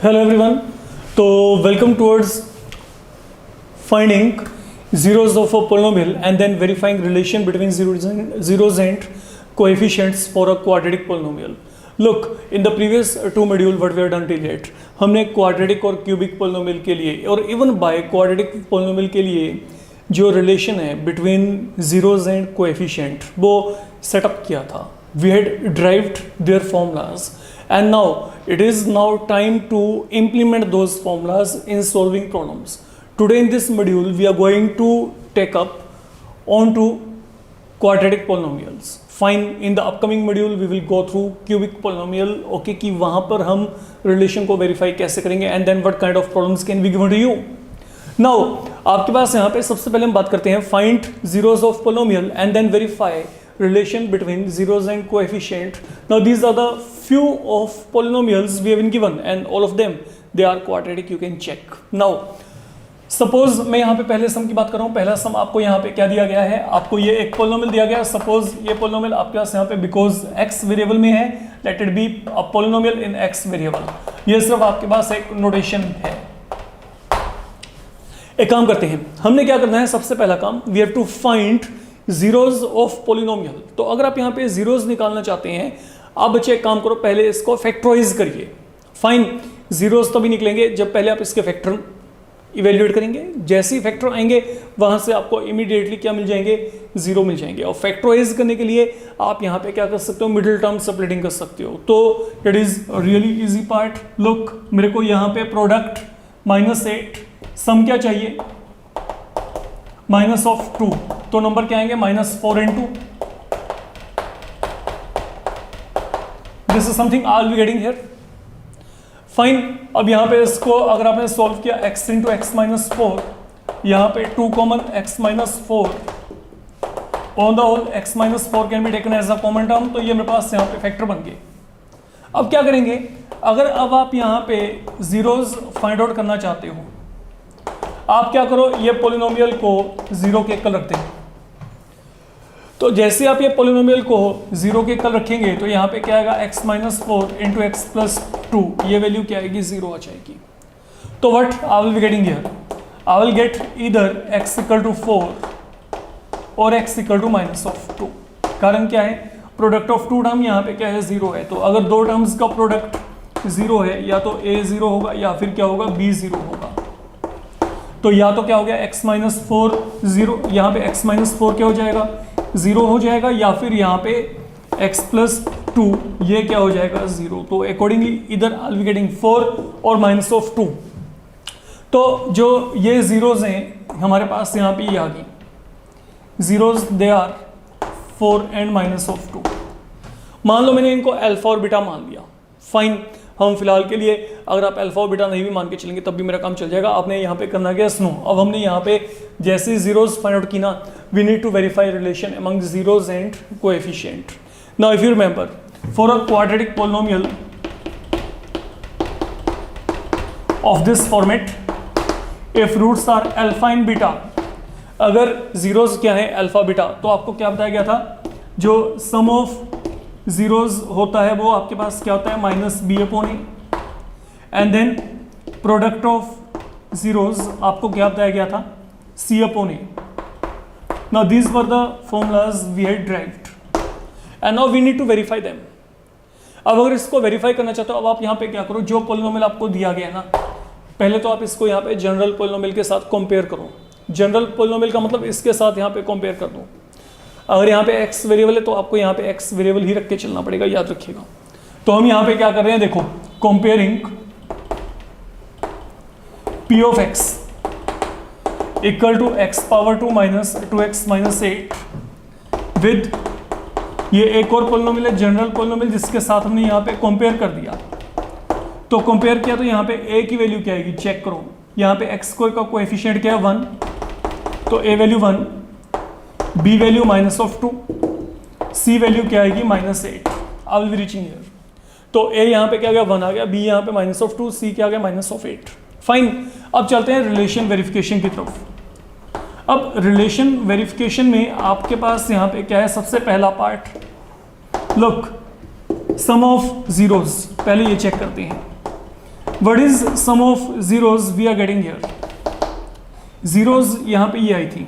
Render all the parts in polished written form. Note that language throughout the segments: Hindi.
Hello everyone. So welcome towards finding zeros of a polynomial and then verifying relation between zeros and coefficients for a quadratic polynomial. Look, in the previous two module what we have done till yet, हमने quadratic और cubic polynomial के लिए और even by quadratic polynomial के लिए जो relation है between zeros and coefficient वो setup किया था. We had derived their formulas. And now it is now time to implement those formulas in solving problems. Today in this module we are going to take up onto quadratic polynomials. Fine, in the upcoming module we will go through cubic polynomial. Okay, कि वहाँ पर हम relation को verify कैसे करेंगे and then what kind of problems can be given to you. Now आपके पास यहाँ पे सबसे पहले हम बात करते हैं find zeros of polynomial and then verify relation between zeros and coefficient. Now these are the few of polynomials we have been given and all of them they are quadratic, you can check. Now suppose मैं यहाँ पे पहले सम की बात कर रहा हूँ. पहला सम आपको यहाँ पे क्या दिया गया है, आपको ये एक पोलिनोमियल दिया गया है. सपोज ये पोलिनोमियल आपके पास यहाँ पे बिकॉज x वेरिएबल में है, let it be a polynomial in x variable. ये सिर्फ आपके पास एक नोटेशन है. एक काम करते हैं, हमने क्या करना है, सबसे पहला काम we have to find zeros of polynomial. तो अगर आप यहाँ पे जीरोज निकालना चाहते हैं, आप बच्चे एक काम करो, पहले इसको फैक्टराइज करिए. फाइन, जीरोज तभी निकलेंगे जब पहले आप इसके फैक्टर इवेल्युएट करेंगे. जैसे ही फैक्टर आएंगे वहां से आपको इमीडिएटली क्या मिल जाएंगे, जीरो मिल जाएंगे. और फैक्टराइज करने के लिए आप यहाँ पे क्या कर सकते हो, मिडिल टर्म स्प्लिटिंग कर सकते हो. तो it is really easy part. Look, मेरे को यहाँ पे प्रोडक्ट -8 सम क्या चाहिए, -2. तो नंबर क्या आएंगे, -4 into this is something I will be getting here. Fine, अब यहाँ पे इसको अगर आपने सॉल्व किया x into x minus 4, यहाँ पे 2 common x minus 4 on the whole x minus 4 can be taken as a common term. तो ये मेरे पास यहाँ पे फैक्टर बन गए. अब क्या करेंगे, अगर अब आप यहाँ पे जीरोज फाइंड आउट करना चाहते हो, आप क्या करो, ये पोलिनोमियल को जीरो के इक्वल रखते हैं. तो जैसे आप ये पोलिनोमियल को जीरो के इक्वल रखेंगे तो यहाँ पे क्या आएगा, x minus 4 into x plus 2, ये वैल्यू क्या आएगी, जीरो आ जाएगी. तो what I will be getting here, I will gate either x equal to 4 और x equal to -2. कारण क्या है, प्रोडक्ट ऑफ टू टर्म यहाँ पे क्या है, जीरो है. तो अगर दो टर्म्स का प्रोडक्ट जीरो है, या तो a जीरो होगा या फिर क्या होगा, b जीरो होगा. तो या तो क्या हो गया, x minus 4 जीरो, यहाँ पे x minus 4 क्या हो जाएगा, जीरो हो जाएगा, या फिर यहाँ पे x plus 2 ये क्या हो जाएगा, जीरो. तो अकॉर्डिंगली इधर आई विल बी गेटिंग 4 और -2. तो जो ये जीरोज हैं हमारे पास यहाँ पे ये आ गई जीरोज, दे आर 4 and -2. मान लो मैंने इनको अल्फा और बीटा मान लिया. फाइन, हम फिलहाल के लिए अगर आप अल्फा और बीटा नहीं भी मान के चलेंगे तब भी मेरा काम चल जाएगा. आपने यहाँ पे करना क्या, स्नो. अब हमने यहाँ पे जैसे जीरोज फाइंड आउट की ना, we need to verify relation among zeros and coefficient. Now if you remember, for a quadratic polynomial of this format, if roots are alpha and beta, अगर जीरोज क्या है, अल्फा बीटा, तो आपको क्या बताया गया था, जो सम ऑफ जीरोज होता है वो आपके पास क्या होता है, -b/a. And then product of zeros आपको क्या बताया गया था, c/a. Now these were the formulas we had derived and now we need to verify them. अब अगर इसको वेरीफाई करना चाहते हो, अब आप यहाँ पे क्या करो, जो पोलिनोमियल आपको दिया गया है ना, पहले तो आप इसको यहाँ पे जनरल पोलिनोमियल के साथ कंपेयर करो. जनरल पोलिनोमियल का मतलब इसके साथ यहाँ पे कंपेयर कर दो. अगर यहाँ पे x वेरिएबल है तो आपको यहाँ पे x वेरिएबल ही रख के चलना पड़ेगा, याद रखिएगा. तो हम यहाँ पे क्या कर रहे हैं, देखो, comparing p of x equal to x⁻2 - 2x - 8 with ये एक और पोलिनोमियल है, जनरल पोलिनोमियल, जिसके साथ हमने यहाँ पे कंपेयर कर दिया. तो कंपेयर किया तो यहाँ पे a की वैल्यू क्या आएगी, चेक करो. यहाँ पे x² का कोएफिशिएंट क्या है, 1. तो a value 1, b value -2, c value क्या आएगी, -8. I will be reaching here. तो a यहाँ पे क्या आ गया, 1 आ गया, b यहाँ पे -2, c क्या आ गया, -8. फाइन, अब चलते हैं रिलेशन वेरिफिकेशन की तरफ. अब रिलेशन वेरिफिकेशन में आपके पास यहाँ पे क्या है, सबसे पहला part, look, sum of zeros, पहले ये चेक करते हैं. What is sum of zeros we are getting here? Zeros यहां पे ये आई थी,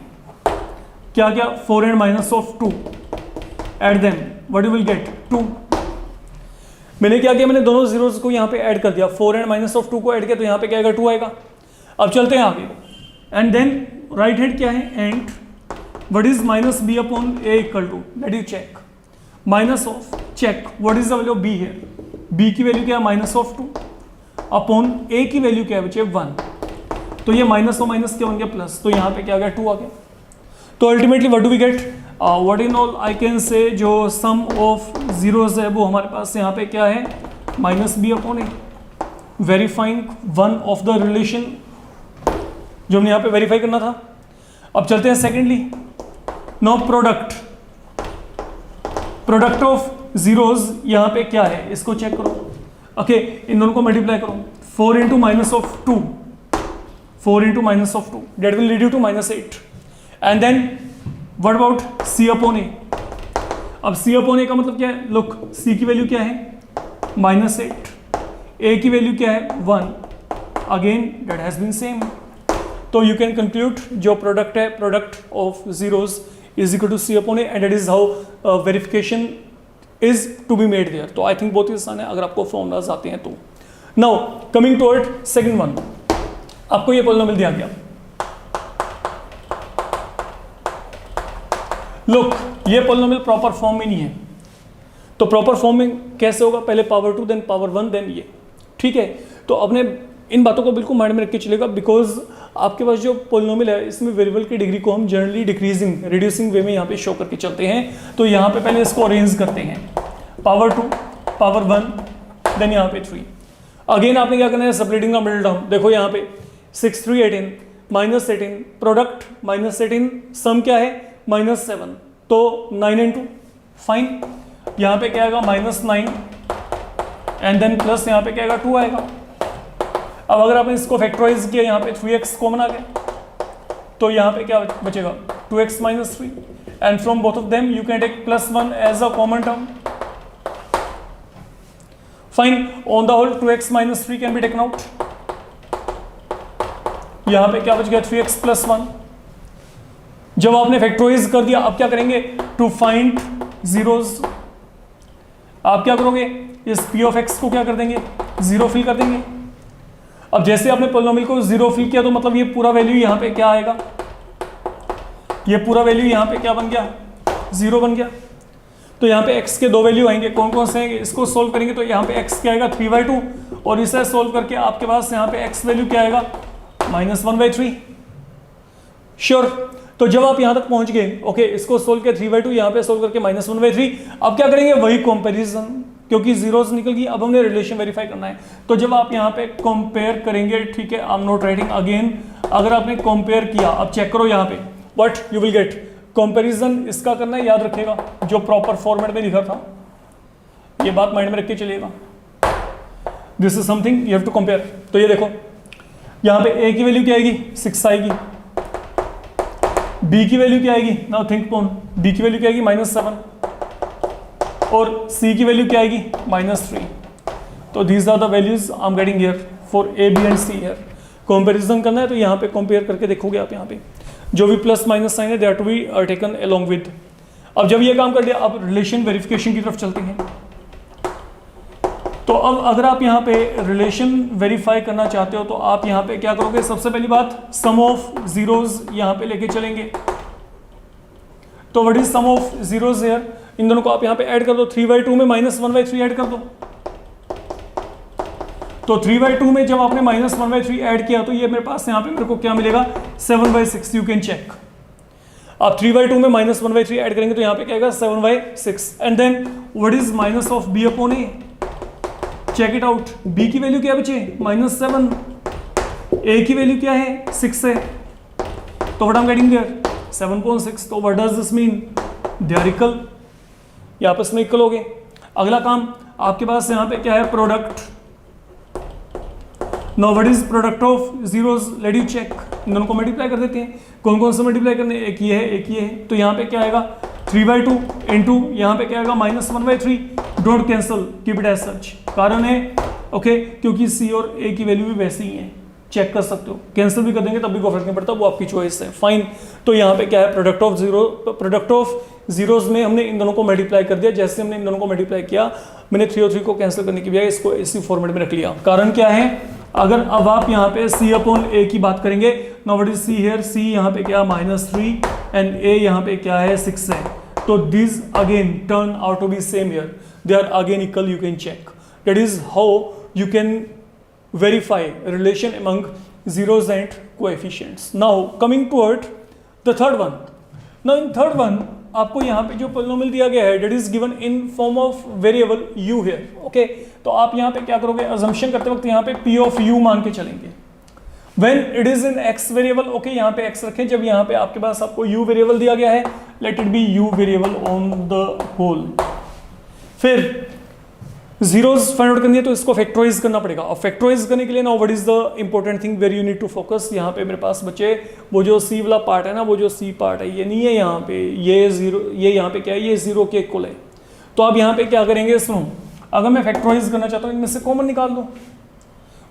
क्या क्या? 4 and minus of 2, add them, what you will get? 2। मैंने क्या किया, मैंने दोनों जीरोज को यहाँ पे ऐड कर दिया, 4 and minus of 2 को ऐड किया, तो यहाँ पे क्या आएगा? 2 आएगा। अब चलते हैं आगे, एंड देन राइट हैंड क्या है? And what is minus B upon a equal to, let you check, minus of, check what is the value of b है? बी की वैल्यू क्या है? माइनस ऑफ 2 अपॉन ए की वैल्यू क्या है बच्चे? 1। तो ये माइनस और माइनस क्या बन गया? प्लस, तो यहाँ पे क्या आ गया? 2 आ गया। तो ultimately what do we get? What in all I can say, जो सम ऑफ जीरोज है वो हमारे पास यहाँ पे क्या है? Minus B upon a. Verifying one of the relation जो हमने यहाँ पे वेरीफाई करना था। अब चलते हैं secondly, no product of zeros यहाँ पे क्या है? इसको चेक करो। ओके, इन दोनों को मल्टीप्लाई करो, 4 into minus of 2, 4 into minus of 2, that will lead you to -8. And then what about c upon a? अब c upon a का मतलब क्या है? लुक, c की वैल्यू क्या है? -8, a की वैल्यू क्या है? 1, again that has been same। तो you can conclude जो प्रोडक्ट है, product of zeros is equal to c upon a, and that is how verification is to be made there। तो आई थिंक बहुत ही आसान है अगर आपको फॉर्मूलाज आते हैं तो। Now coming toward second one, आपको ये पॉलिनोमियल दिया गया, लुक ये पॉलिनोमियल प्रॉपर फॉर्म में नहीं है। तो प्रॉपर फॉर्म में कैसे होगा? पहले पावर 2 देन पावर 1 देन ये, ठीक है। तो अपने इन बातों को बिल्कुल माइंड में रख के चलेगा, बिकॉज आपके पास जो पॉलिनोमियल है इसमें वेरिएबल की डिग्री को हम जनरली डिक्रीजिंग रिड्यूसिंग वे में यहाँ पे शो करके चलते हैं। तो यहाँ पे पहले इसको अरेंज करते हैं, पावर 2 पावर 1 देन यहाँ पे 3। अगेन आपने क्या करना है? Separating the middle term. देखो यहाँ पे 6 3 18 -18 प्रोडक्ट -18 सम क्या है? -7, तो 9 and 2 फाइन। यहाँ पे क्या आएगा? -9 एंड देन प्लस यहाँ पे क्या आएगा? 2 आएगा। अब अगर आपने इसको फैक्टराइज किया, यहाँ पे 3x कॉमन आ गया, तो यहाँ पे क्या बचेगा? 2x - 3, and from both of them you can take +1 as a common term. Fine, on the whole 2x - 3 can be taken out. यहाँ पे क्या बच गया? 3x + 1। जब आपने फैक्टराइज कर दिया, अब क्या करेंगे? टू फाइंड जीरोज आप क्या करोगे? इस p ऑफ x को क्या कर देंगे? 0 फिल कर देंगे। अब जैसे आपने पॉलिनोमियल को 0 फिल किया, तो मतलब ये पूरा वैल्यू यहाँ पे क्या आएगा? ये पूरा वैल्यू यहाँ पे क्या बन गया? 0 बन गया। तो यहाँ पे x के 2 वैल्यू आएंगे, कौन कौन से आएंगे? इसको सोल्व करेंगे तो यहाँ पे x क्या आएगा? 3/2, और इसे सोल्व करके आपके पास यहाँ पे x वैल्यू क्या आएगा? -1/3। श्योर। तो जब आप यहाँ तक पहुंच गए, ओके, इसको सोल्व किया 3/2, यहाँ पे सोल्व करके -1/3। अब क्या करेंगे? वही कंपैरिजन, क्योंकि जीरोस निकल गई, अब हमने रिलेशन वेरीफाई करना है। तो जब आप यहाँ पे कंपेयर करेंगे, ठीक है, I am not writing again, अगर आपने कंपेयर किया, अब चेक करो यहाँ पे what you will gate. Comparison इसका करना है, याद रखेगा जो प्रॉपर फॉर्मेट में लिखा था, ये बात माइंड में रख के चलिएगा। This is something you have to compare. तो ये देखो यहाँ पे a की वैल्यू क्या आएगी? 6 आएगी। b की वैल्यू क्या आएगी? नाउ थिंक ऑन, b की वैल्यू क्या आएगी? -7, और c की वैल्यू क्या आएगी? -3। तो these are the values I am getting here for a b and c here. Comparison करना है तो यहाँ पे कंपेयर करके देखोगे आप, यहाँ पे जो भी प्लस माइनस साइन है that to be taken along with. अब जब ये काम कर लिया, अब रिलेशन वेरिफिकेशन की तरफ चलते हैं। तो अब अगर आप यहाँ पे रिलेशन वेरीफाई करना चाहते हो, तो आप यहाँ पे क्या करोगे? सबसे पहली बात, सम ऑफ जीरोज यहाँ पे लेके चलेंगे। तो what is sum of zeros here? इन दोनों को आप यहाँ पे ऐड कर दो, 3/2 में -1/3 ऐड कर दो। तो 3/2 में जब आपने -1/3 ऐड किया, तो ये मेरे पास यहाँ पे मेरे को क्या मिलेगा? 7/6। You can check. आप 3/2 में -1/3 ऐड करेंगे तो यहाँ पे क्या आएगा? 7/6। And then what is minus of b upon a? Check it out. b की वैल्यू क्या बचे? -7। a की वैल्यू क्या है? 6 है। तो what I am getting there? 7.6। तो what does this mean? They are equal, ये आपस में इक्वल हो गए। अगला काम आपके पास यहाँ पे क्या है? Product. Now what is product of zeros? Let you check. इन दोनों को मल्टीप्लाई कर देते हैं। कौन कौन से मल्टीप्लाई करने? एक ये है, एक ये है। तो यहाँ पे क्या आएगा? 3/2 इंटू यहाँ पे क्या आएगा? -1/3। Don't cancel, keep it as such. कारण है ओके, क्योंकि सी और ए की वैल्यू भी वैसे ही है, चेक कर सकते हो, कैंसिल भी कर देंगे तब भी कोई फर्क नहीं पड़ता, वो आपकी चॉइस है, फाइन। तो यहाँ पे क्या है, प्रोडक्ट ऑफ जीरोस में हमने इन दोनों को मल्टीप्लाई कर दिया। जैसे हमने इन दोनों को मल्टीप्लाई किया, मैंने 3 और 3 को कैंसिल करने की बजाय इसको इसी फॉर्मेट में रख लिया। कारण क्या है, अगर अब आप यहाँ पे सी अपॉन ए की बात करेंगे, now what is C here, C यहाँ पे क्या -3 एंड ए यहाँ पे क्या है 6 है, तो this again turn out to be same here, they are again equal, you can check, that is how you can verify relation among zeros and coefficients. Now coming toward the third one. Now in third one आपको यहाँ पे जो polynomial दिया गया है that is given in form of variable u here. Okay, तो आप यहाँ पे क्या करोगे, assumption करते वक्त यहाँ पे p of u मान के चलेंगे। When it is in x variable, okay, यहाँ पे x रखें, जब यहाँ पे आपके पास आपको u variable दिया गया है, let it be u variable on the whole। फिर जीरोस फाइंड आउट करनी है तो इसको फैक्टराइज करना पड़ेगा, और फैक्टराइज करने के लिए now what is the important thing where you need to focus. यहाँ पे मेरे पास बचे वो जो सी वाला पार्ट है ना, वो जो सी पार्ट है ये नहीं है यहाँ पे, ये जीरो, ये यहाँ पे क्या है, ये जीरो के इक्वल है। तो आप यहाँ पे क्या करेंगे, सुनो, अगर मैं फैक्टराइज करना चाहता हूँ इनमें से कॉमन निकाल दो।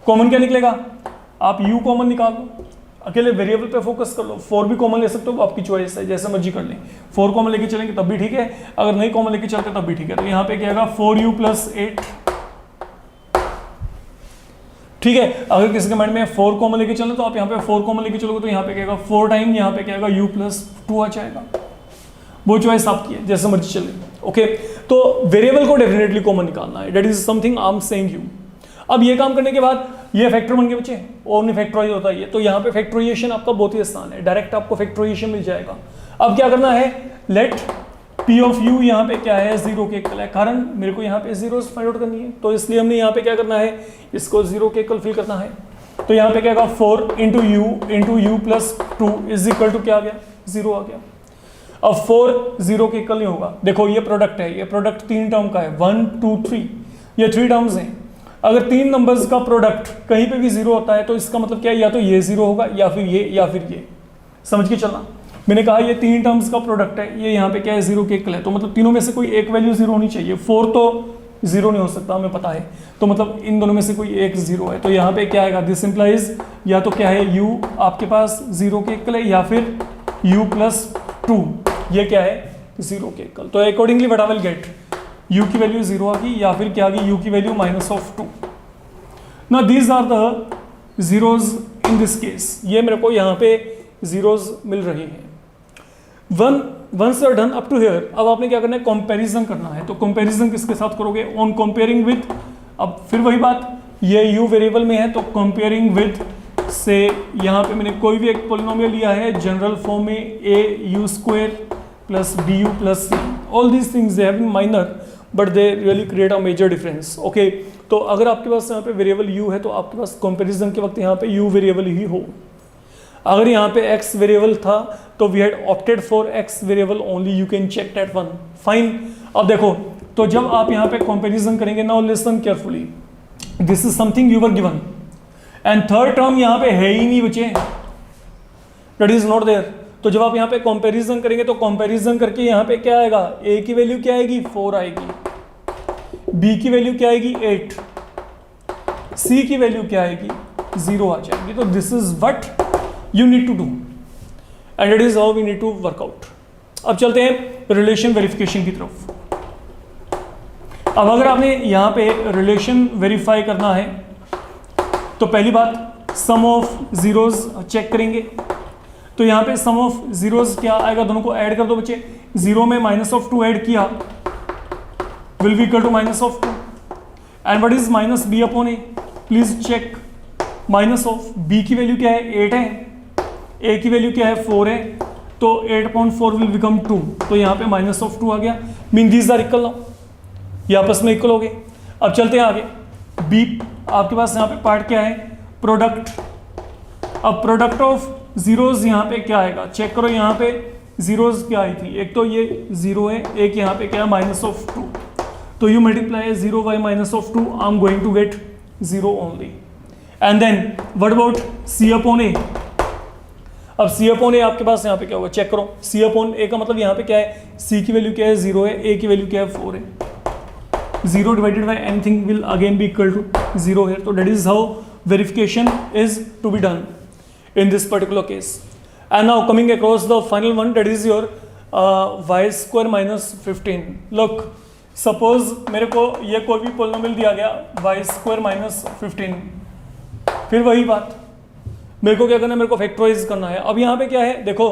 कॉमन क्या निकलेगा, आप u कॉमन निकाल दो, अकेले वेरिएबल पे फोकस कर लो, 4 भी कॉमन ले सकते हो, आपकी चॉइस है, जैसे मर्जी कर लें। 4 कॉमन लेके चलेंगे तब भी ठीक है, अगर नहीं कॉमन लेके चलते तब भी ठीक है। तो यहाँ पे क्या आएगा 4u + 8, ठीक है। अगर किसी के माइंड में 4 कॉमन लेके चलना तो आप यहाँ पे 4 कॉमन लेके चलोगे तो यहाँ पे क्या आएगा 4 टाइम, यहाँ पे क्या आएगा u + 2 आ जाएगा, वो चॉइस आपकी है, जैसे मर्जी चले। ओके, तो वेरिएबल को डेफिनेटली कॉमन निकालना है, that is something I am saying you. अब ये काम करने के बाद ये फैक्टर बन के बचे, और नहीं फैक्टराइज होता है ये, तो यहाँ पे फैक्टराइजेशन आपका बहुत ही आसान है, डायरेक्ट आपको फैक्टराइजेशन मिल जाएगा। अब क्या करना है, लेट p ऑफ u यहाँ पे क्या है 0 के इक्वल है, कारण मेरे को यहाँ पे जीरोस फाइंड आउट करनी है, तो इसलिए हमने यहाँ पे क्या करना है, इसको 0 के इक्वल फिल करना है। तो यहाँ पे क्या होगा 4 × u + 2 इज इक्वल टू क्या आ गया, 0 आ गया। अब 4 0 के इक्वल नहीं होगा, देखो ये प्रोडक्ट है, ये प्रोडक्ट 3 टर्म का है, 1 2 3, ये 3 टर्म्स हैं। अगर 3 नंबर्स का प्रोडक्ट कहीं पे भी 0 होता है तो इसका मतलब क्या है, या तो ये 0 होगा या फिर ये, या फिर ये, समझ के चलना। मैंने कहा ये 3 टर्म्स का प्रोडक्ट है, ये यहाँ पे क्या है 0 के इक्वल है, तो मतलब तीनों में से कोई एक वैल्यू 0 होनी चाहिए। 4 तो 0 नहीं हो सकता, हमें पता है, तो मतलब इन दोनों में से कोई एक 0 है। तो यहाँ पे क्या आएगा, दिस इंप्लाइज या तो क्या है u आपके पास 0 के इक्वल है, या फिर u + 2 ये क्या है 0 के इक्वल। तो accordingly what I will get, u की वैल्यू 0 आ गई, या फिर क्या आ गई u की value -2। Now these are the zeros in this case, ये मेरे को यहाँ पे जीरोस मिल रही हैं। Once you are done up to here, अब आपने क्या करना है, कंपैरिजन करना है। तो कंपैरिजन किसके साथ करोगे, ऑन कंपेयरिंग विद, अब फिर वही बात, ये u वेरिएबल में है तो कंपेयरिंग विद से यहाँ पे मैंने कोई भी एक पॉलिनोमियल लिया है जनरल फॉर्म में, a u² + bu + c, all these things they have been minor but they really create a major difference. Okay, तो अगर आपके पास यहाँ पे वेरिएबल u है तो आपके पास कंपैरिजन के वक्त यहाँ पे u वेरिएबल ही हो। अगर यहाँ पे x वेरिएबल था तो we had opted for x variable only, you can check that one, fine. अब देखो, तो जब आप यहाँ पे कंपैरिजन करेंगे, now listen carefully, this is something you were given and third term यहाँ पे है ही नहीं बचे, दैट इज नॉट देयर। तो जब आप यहाँ पे कंपैरिजन करेंगे तो कंपैरिजन करके यहाँ पे क्या आएगा, a की वैल्यू क्या आएगी 4 आएगी, b की वैल्यू क्या आएगी 8, c की वैल्यू क्या आएगी 0 आ जाएगी। तो this is what you need to do and it is how we need to work out। अब चलते हैं रिलेशन वेरिफिकेशन की तरफ। अब अगर आपने यहाँ पे रिलेशन वेरीफाई करना है तो पहली बात सम ऑफ जीरोस चेक करेंगे। तो यहाँ पे सम ऑफ जीरोस क्या आएगा, दोनों को ऐड कर दो बच्चे, 0 में -2 ऐड किया will be equal to -2 and what is -b/a, please check. -b की वैल्यू क्या है 8 है, a की वैल्यू क्या है 4 है, तो 8/4 विल बिकम 2, तो यहाँ पे -2 आ गया, mean these are equal now, ये आपस में इक्वल हो गए। अब चलते हैं आगे, b आपके पास यहाँ पे पार्ट क्या है प्रोडक्ट। अब प्रोडक्ट ऑफ जीरोस यहाँ पे क्या आएगा, चेक करो, यहाँ पे जीरोस क्या आई थी, एक तो ये 0 है, एक यहाँ पे क्या है -2, तो you multiply 0 by -2, I am going to get 0 only. And then what about c/a। अब c/a आपके पास यहाँ पे क्या होगा, चेक करो, c/a का मतलब यहाँ पे क्या है, c की वैल्यू क्या है 0 है, a की वैल्यू क्या है 4 है, 0 divided by anything will again be equal to 0 here. So that is how verification is to be done in this particular case. And now coming across the final one, that is your y square minus 15. Look, suppose मेरे को ये कोई भी पोलिनोमियल दिया गया y square minus 15, फिर वही बात मेरे को क्या करना है, मेरे को फैक्टराइज करना है. अब यहाँ पे क्या है, देखो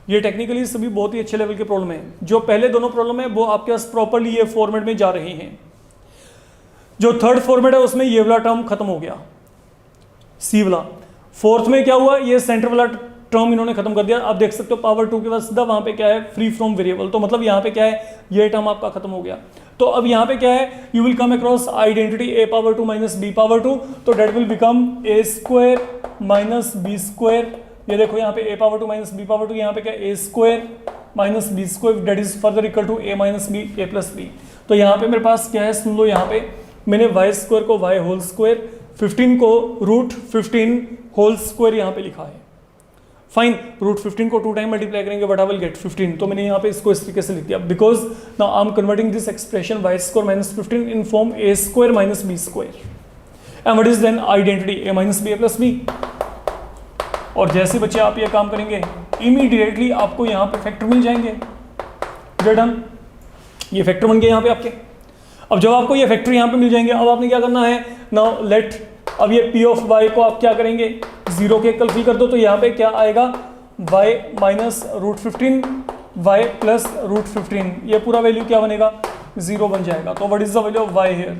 ये टेक्निकली सभी बहुत ही अच्छे लेवल के प्रॉब्लम है. जो पहले दोनों प्रॉब्लम है वो आपके पास प्रॉपरली ये फॉर्मेट में जा रही हैं. जो थर्ड फॉर्मेट है उसमें ये वाला टर्म खत्म हो गया, सी वाला. फोर्थ में क्या हुआ, ये सेंटर वाला टर्म इन्होंने खत्म कर दिया. आप देख सकते हो पावर 2 के बाद सीधा वहां पे क्या है, फ्री फ्रॉम वेरिएबल. तो मतलब यहाँ पे क्या है, ये टर्म आपका खत्म हो गया. तो अब यहाँ पे क्या है, you will come across identity a power 2 minus b power 2. तो that will become a square minus B square. ये देखो यहाँ पे a power 2 minus b power 2, यहाँ पे क्या है a square minus B square, that is further equal to a minus B a plus B. तो यहाँ पे मेरे पास क्या है, सुन लो, यहाँ पे मैंने y स्क्वायर को y होल स्क्वायर, 15 को रूट 15 होल स्क्वायर यहाँ पे लिखा है. फाइन, रूट 15 को 2 टाइम मल्टीप्लाई करेंगे, व्हाट आई विल गेट 15. तो मैंने यहाँ पे इसको इस तरीके से लिख दिया, because now I am converting this expression y square minus 15 in form a square minus b square. And what is then identity a minus b a plus b. और जैसे बच्चे आप ये काम करेंगे, इमीडिएटली आपको यहाँ पे फैक्टर मिल जाएंगे. डन, ये फैक्टर बन गए यहाँ पे आपके. अब जब आपको ये फैक्टर यहाँ पे मिल जाएंगे, अब आपने क्या करना है, नाउ लेट, अब ये p ऑफ y को आप क्या करेंगे, 0 के कल फिल कर दो. तो यहाँ पे क्या आएगा, y minus root 15 y plus root 15, ये पूरा वैल्यू क्या बनेगा, 0 बन जाएगा. तो what is the value of y here,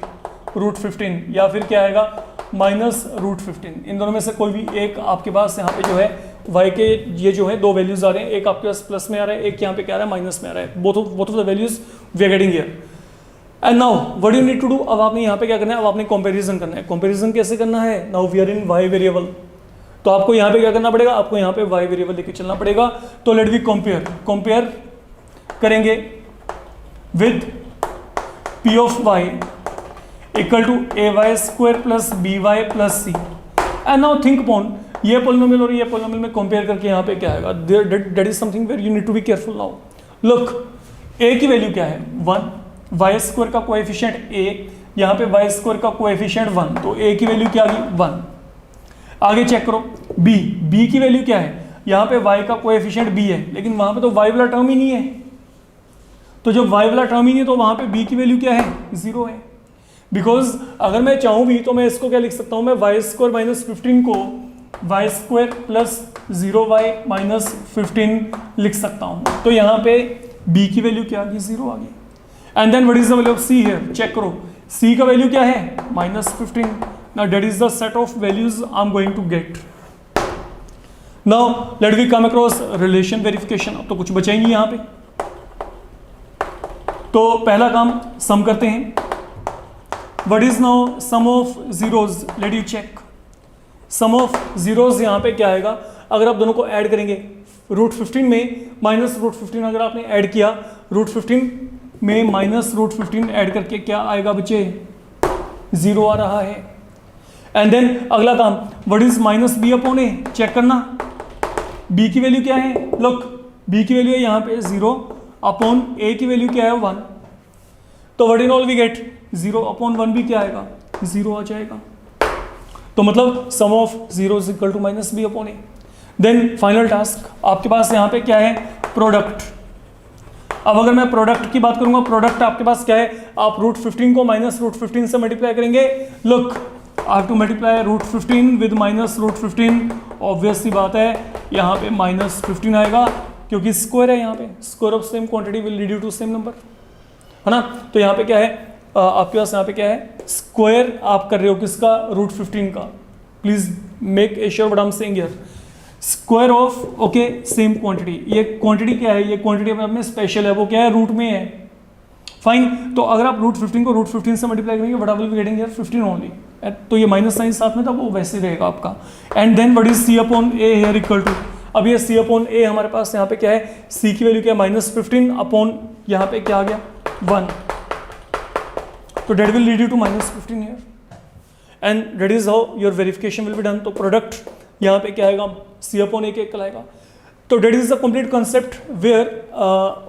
root 15, या फिर क्या आएगा माइनस रूट 15. इन दोनों में से कोई भी एक आपके पास यहाँ पे जो है y के ये जो है दो वैल्यूज आ रहे हैं, एक आपके पास प्लस में आ रहा है, एक यहाँ पे क्या आ रहा है माइनस में आ रहा है. Both of the values we are getting here. And now what you need to do, अब आपने यहाँ पे क्या करना है, अब आपने कंपैरिजन करना है. कंपैरिजन कैसे करना है, now we are in y variable. तो आपको यहाँ पे क्या करना पड़ेगा, आपको यहाँ पे y वेरिएबल लेके चलना पड़ेगा. तो लेट वी कंपेयर करेंगे with p of y equal to ay square plus by plus c. And now think upon ये पोलिनोमियल और ये पोलिनोमियल में कंपेयर करके यहाँ पे क्या आएगा, that is something where you need to be careful. Now look, a की वैल्यू क्या है 1, y स्क्वायर का कोएफिशिएंट a, यहाँ पे y स्क्वायर का कोएफिशिएंट 1, तो a की वैल्यू क्या आ गई 1. आगे चेक करो b की वैल्यू क्या है, यहाँ पे y का कोएफिशिएंट b है, लेकिन वहां पे तो y वाला टर्म ही नहीं है. तो जब y वाला टर्म ही नहीं है तो वहां पे b की वैल्यू क्या है, 0 है. बिकॉज अगर मैं चाहूँ भी तो मैं इसको क्या लिख सकता हूँ, मैं y स्क्वायर माइनस 15 को y square plus 0y minus 15 लिख सकता हूँ. तो यहाँ पे b की वैल्यू क्या आ गई, 0 आ गई. And then what is the value of c here, check करो, c का वैल्यू क्या है minus 15. Now that is the set of values I'm going to get. Now let we come across relation verification. अब तो कुछ बचा ही नहीं यहाँ पे. तो पहला काम सम करते हैं. What is now sum of zeros? Let you check. Sum of zeros यहाँ पे क्या आएगा, अगर आप दोनों को ऐड करेंगे, रूट 15 में माइनस रूट 15 अगर आपने ऐड किया, रूट 15 में माइनस रूट 15 ऐड करके क्या आएगा बच्चे, 0 आ रहा है. एंड देन अगला काम, what is minus B upon A, check करना b की वैल्यू क्या है. लुक, b की वैल्यू है यहाँ पे 0 अपॉन a की वैल्यू क्या है 1. तो what in all we get, 0 upon 1 भी क्या आएगा, 0 आ जाएगा. तो मतलब sum of 0 is equal to minus B upon A. Then final task आपके पास यहाँ पे क्या है, प्रोडक्ट. अब अगर मैं प्रोडक्ट की बात करूंगा, प्रोडक्ट आपके पास क्या है, आप रूट 15 को माइनस रूट 15 से मल्टीप्लाई करेंगे. Look, I have to multiply root 15 with minus root 15. Obvious सी बात है यहाँ पे माइनस 15 आएगा, क्योंकि स्क्वायर है यहाँ पे, square of same quantity will lead you to same number, है ना. तो यहाँ पे क्या है, आपके पास यहाँ पे क्या है, स्क्वायर आप कर रहे हो किसका, रूट 15 का. Please make a sure what I am saying here, square of okay same quantity. ये क्वांटिटी क्या है, ये क्वांटिटी अपने स्पेशल है, वो क्या है, रूट में है. फाइन, तो अगर आप रूट 15 को रूट 15 से मल्टीप्लाई करेंगे, what I will be getting here 15 only. तो ये माइनस साइन साथ में था, वो वैसे रहेगा आपका. And then what is c upon a here equal to, अब ये c अपॉन a हमारे पास यहाँ पे क्या है, c की वैल्यू क्या है माइनस 15 अपॉन यहाँ पे क्या आ गया 1. तो that will lead you to minus 15 here. And that is how your verification will be done. तो प्रोडक्ट यहाँ पे क्या आएगा, c अपॉन a के कहलाएगा. तो that is the complete concept where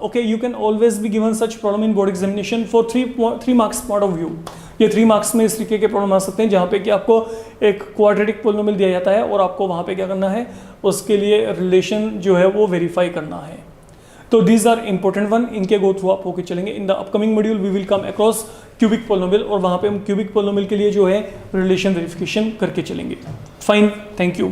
okay you can always be given such problem in board examination for 3 marks point of view. ये 3 मार्क्स में इस तरीके के प्रॉब्लम आ सकते हैं जहाँ पे कि आपको एक क्वाड्रेटिक पोलिनोमियल दिया जाता है और आपको वहाँ पे क्या करना है, उसके लिए रिलेशन जो है वो वेरीफाई करना है। तो दीज आर इंपॉर्टेंट वन, इनके गो थ्रू आप होके चलेंगे। In the upcoming module we will come across cubic polynomial और वहाँ पे हम क्यूबिक पोलिनोमियल के लिए जो है रिलेशन वेरिफिकेशन करके चलेंगे। Fine, thank you.